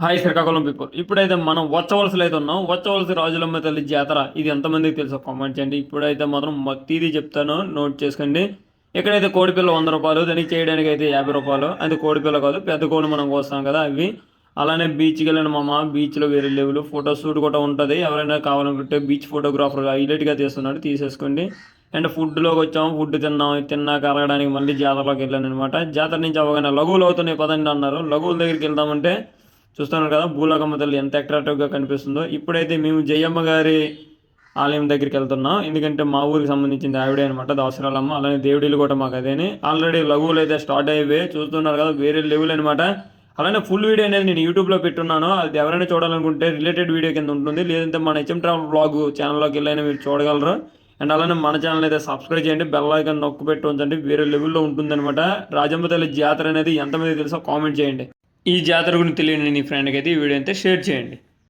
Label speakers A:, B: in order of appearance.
A: Hi Srikakulam people. ఇప్పుడైతే మనం వచ్చవలసలు అయితే ఉన్నాం. వచ్చవలసి రాజులమ్మ తల్లి జాతర. ఇది ఎంతమందికి తెలుసో కామెంట్ చేయండి. ఇప్పుడైతే మాత్రం మత్తీది చెప్తాను, నోట్ చేసుకోండి. ఇక్కడైతే కోడిపిల్ల ₹100, దానికి చేయడానికి అయితే ₹50. అది కోడిపిల్ల కాదు, పెద్ద కోడి మనం కోస్తాం కదా అవి. అలానే బీచ్కి వెళ్ళిన మామ, బీచ్లో వేరే లెవెల్ ఫోటో షూట్ కూడా ఉంటుంది. ఎవరైనా కావాలనుకుంటే బీచ్ ఫోటోగ్రాఫర్ హైలైట్గా తీస్తున్నాడు, తీసేసుకోండి. అండ్ ఫుడ్లోకి వచ్చాము, ఫుడ్ తిన్నాం. తిన్నాక అరగడానికి మళ్ళీ జాతరలోకి వెళ్ళాను అనమాట. జాతర నుంచి అవగానే లఘువులు అవుతున్నాయి పదండి అన్నారు. లఘువుల దగ్గరికి వెళ్దామంటే చూస్తున్నారు కదా భూలోకమ్మ తల్లి ఎంత అట్రాక్టివ్గా కనిపిస్తుందో. ఇప్పుడైతే మేము జయమ్మ గారి ఆలయం దగ్గరికి వెళ్తున్నాం, ఎందుకంటే మా ఊరికి సంబంధించింది ఆవిడే అనమాట, దసరాలమ్మ. అలానే దేవుడిలు కూడా మాకు అదేని. ఆల్రెడీ లఘువులు అయితే స్టార్ట్ అయ్యే చూస్తున్నారు కదా, వేరే లెవెల్ అనమాట. అలానే ఫుల్ వీడియో అనేది నేను యూట్యూబ్లో పెట్టున్నాను, అది ఎవరైనా చూడాలనుకుంటే రిలేటెడ్ వీడియో కింద ఉంటుంది, లేదంటే మన హెచ్ఎం ట్రావెల్ బ్లాగ్ ఛానల్లోకి వెళ్ళైనా మీరు చూడగలరు. అండ్ అలానే మన ఛానల్ అయితే సబ్స్క్రైబ్ చేయండి, బెల్ ఐకాన్ నొక్కు పెట్టి ఉంచండి, వేరే లెవెల్లో ఉంటుందన్నమాట. రాజమ్మ తల్లి జాతర అనేది ఎంతమంది తెలుసో కామెంట్ చేయండి. ఈ జాతర గురించి తెలియని నీ ఫ్రెండ్కి అయితే ఈ వీడియో అయితే షేర్ చేయండి.